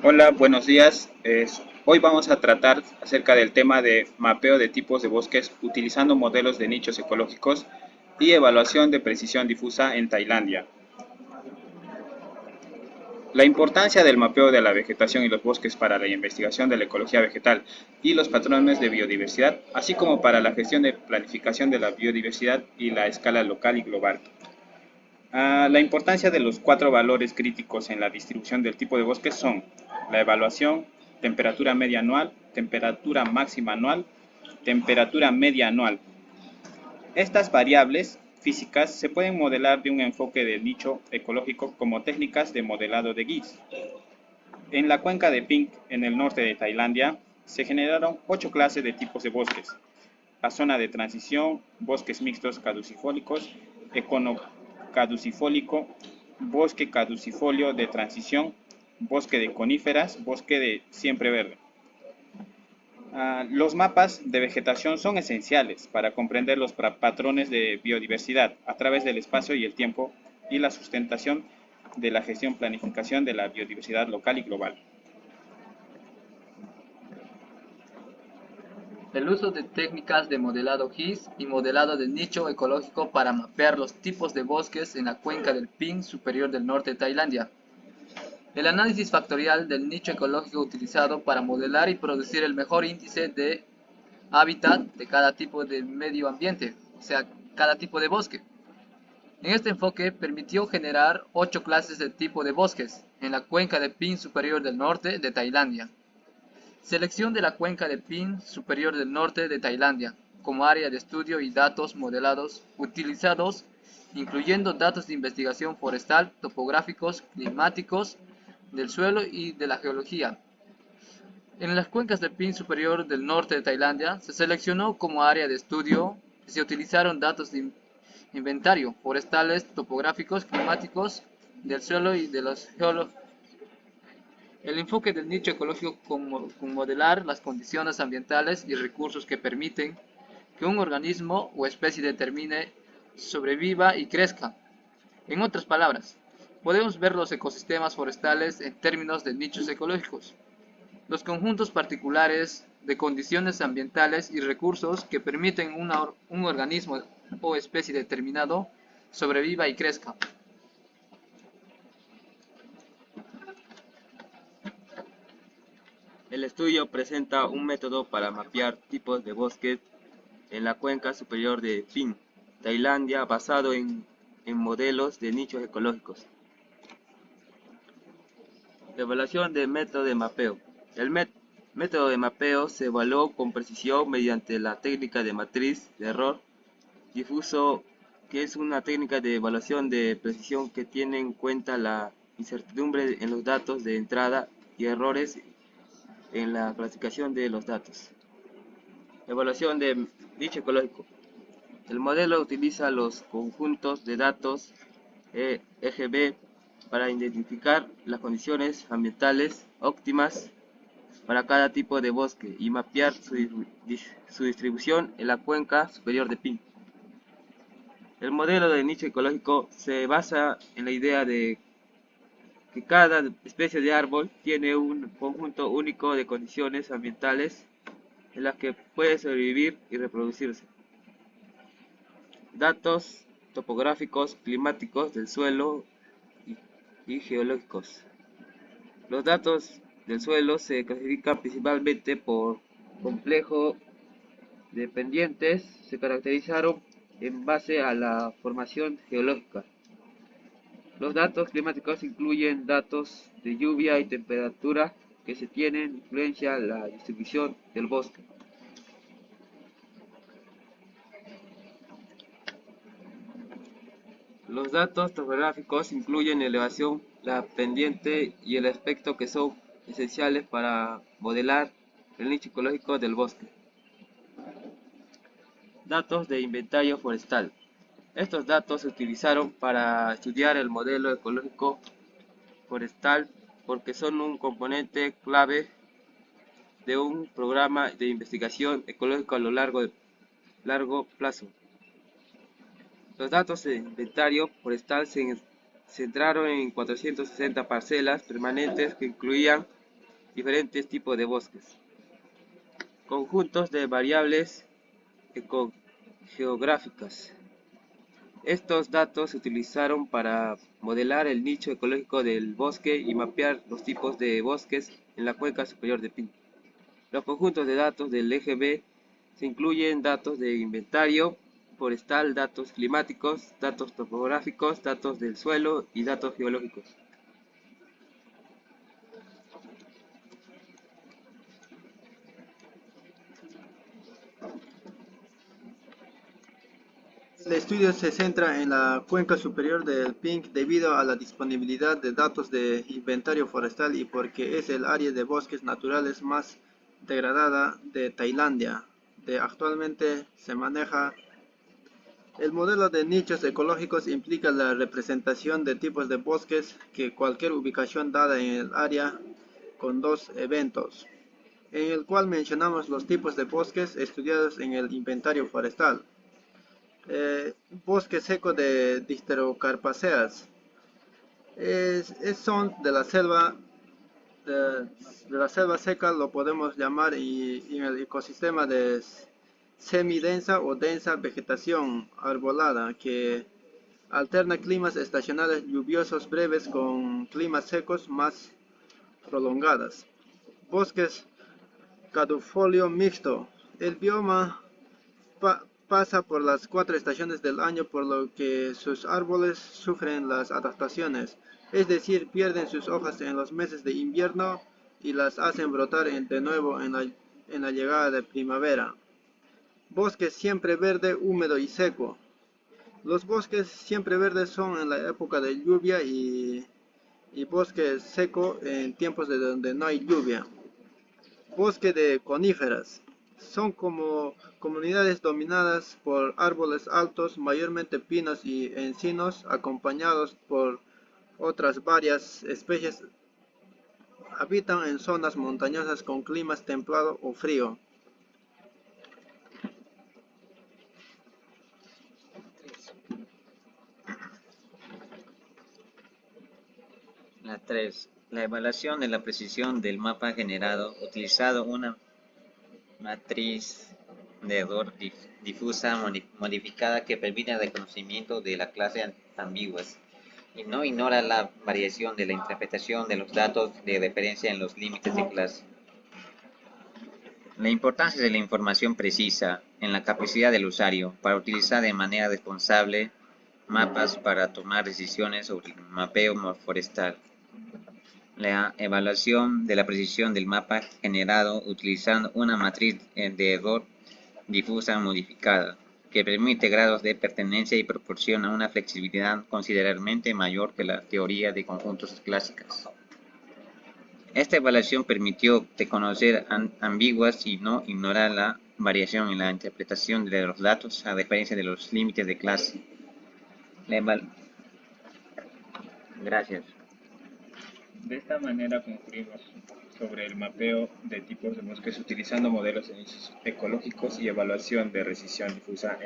Hola, buenos días. Hoy vamos a tratar acerca del tema de mapeo de tipos de bosques utilizando modelos de nichos ecológicos y evaluación de precisión difusa en Tailandia. La importancia del mapeo de la vegetación y los bosques para la investigación de la ecología vegetal y los patrones de biodiversidad, así como para la gestión de planificación de la biodiversidad y la escala local y global. La importancia de los cuatro valores críticos en la distribución del tipo de bosque son la evaluación, temperatura media anual, temperatura máxima anual, temperatura media anual. Estas variables físicas se pueden modelar de un enfoque de nicho ecológico como técnicas de modelado de GIS. En la cuenca de Pink, en el norte de Tailandia, se generaron 8 clases de tipos de bosques: la zona de transición, bosques mixtos caducifólicos, econocaducifólico, bosque caducifolio de transición, bosque de coníferas, bosque de siempre verde. Los mapas de vegetación son esenciales para comprender los patrones de biodiversidad a través del espacio y el tiempo y la sustentación de la gestión planificación de la biodiversidad local y global. El uso de técnicas de modelado GIS y modelado de nicho ecológico para mapear los tipos de bosques en la cuenca del Ping superior del norte de Tailandia. El análisis factorial del nicho ecológico utilizado para modelar y producir el mejor índice de hábitat de cada tipo de medio ambiente, o sea, cada tipo de bosque. En este enfoque permitió generar 8 clases de tipo de bosques en la cuenca del Ping superior del norte de Tailandia. Selección de la cuenca de Ping superior del norte de Tailandia como área de estudio y datos modelados utilizados, incluyendo datos de investigación forestal, topográficos, climáticos, del suelo y de la geología. En las cuencas del Ping superior del norte de Tailandia se seleccionó como área de estudio y se utilizaron datos de inventario forestales, topográficos, climáticos, del suelo y de los geólogos. El enfoque del nicho ecológico con modelar las condiciones ambientales y recursos que permiten que un organismo o especie determine, sobreviva y crezca. En otras palabras, podemos ver los ecosistemas forestales en términos de nichos ecológicos, los conjuntos particulares de condiciones ambientales y recursos que permiten un organismo o especie determinado sobreviva y crezca. El estudio presenta un método para mapear tipos de bosques en la cuenca superior de Ping, Tailandia, basado en modelos de nichos ecológicos. Evaluación del método de mapeo. El método de mapeo se evaluó con precisión mediante la técnica de matriz de error difuso, que es una técnica de evaluación de precisión que tiene en cuenta la incertidumbre en los datos de entrada y errores en la clasificación de los datos. Evaluación de nicho ecológico. El modelo utiliza los conjuntos de datos EGB para identificar las condiciones ambientales óptimas para cada tipo de bosque y mapear su distribución en la cuenca superior de Ping. El modelo de nicho ecológico se basa en la idea de que cada especie de árbol tiene un conjunto único de condiciones ambientales en las que puede sobrevivir y reproducirse. Datos topográficos, climáticos del suelo y geológicos. Los datos del suelo se clasifican principalmente por complejo de pendientes, se caracterizaron en base a la formación geológica. Los datos climáticos incluyen datos de lluvia y temperatura que se tienen influencia en la distribución del bosque. Los datos topográficos incluyen elevación, la pendiente y el aspecto, que son esenciales para modelar el nicho ecológico del bosque. Datos de inventario forestal. Estos datos se utilizaron para estudiar el modelo ecológico forestal porque son un componente clave de un programa de investigación ecológica a lo largo plazo. Los datos de inventario forestal se centraron en 460 parcelas permanentes que incluían diferentes tipos de bosques. Conjuntos de variables ecogeográficas. Estos datos se utilizaron para modelar el nicho ecológico del bosque y mapear los tipos de bosques en la cuenca superior de Pin. Los conjuntos de datos del EGB se incluyen datos de inventario forestal, datos climáticos, datos topográficos, datos del suelo y datos geológicos. El estudio se centra en la cuenca superior del Ping debido a la disponibilidad de datos de inventario forestal y porque es el área de bosques naturales más degradada de Tailandia. Actualmente se maneja. El modelo de nichos ecológicos implica la representación de tipos de bosques que cualquier ubicación dada en el área con dos eventos, en el cual mencionamos los tipos de bosques estudiados en el inventario forestal. Bosque seco de Dipterocarpaceas son de la selva seca, lo podemos llamar, y en el ecosistema de semidensa o densa vegetación arbolada que alterna climas estacionales lluviosos breves con climas secos más prolongadas. Bosques caducifolio mixto. El bioma pasa por las 4 estaciones del año, por lo que sus árboles sufren las adaptaciones, es decir, pierden sus hojas en los meses de invierno y las hacen brotar de nuevo en la llegada de primavera. Bosque siempre verde, húmedo y seco. Los bosques siempre verdes son en la época de lluvia y bosque seco en tiempos de donde no hay lluvia. Bosque de coníferas. Son como comunidades dominadas por árboles altos, mayormente pinos y encinos, acompañados por otras varias especies. Habitan en zonas montañosas con climas templado o frío. La 3. La evaluación de la precisión del mapa generado utilizando una matriz de error difusa modificada que permite el reconocimiento de la clase ambiguas y no ignora la variación de la interpretación de los datos de referencia en los límites de clase. La importancia de la información precisa en la capacidad del usuario para utilizar de manera responsable mapas para tomar decisiones sobre el mapeo forestal. La evaluación de la precisión del mapa generado utilizando una matriz de error difusa modificada, que permite grados de pertenencia y proporciona una flexibilidad considerablemente mayor que la teoría de conjuntos clásicas. Esta evaluación permitió reconocer ambiguas y no ignorar la variación en la interpretación de los datos a referencia de los límites de clase. Gracias. De esta manera concluimos sobre el mapeo de tipos de bosques utilizando modelos de nichos ecológicos y evaluación de precisión difusa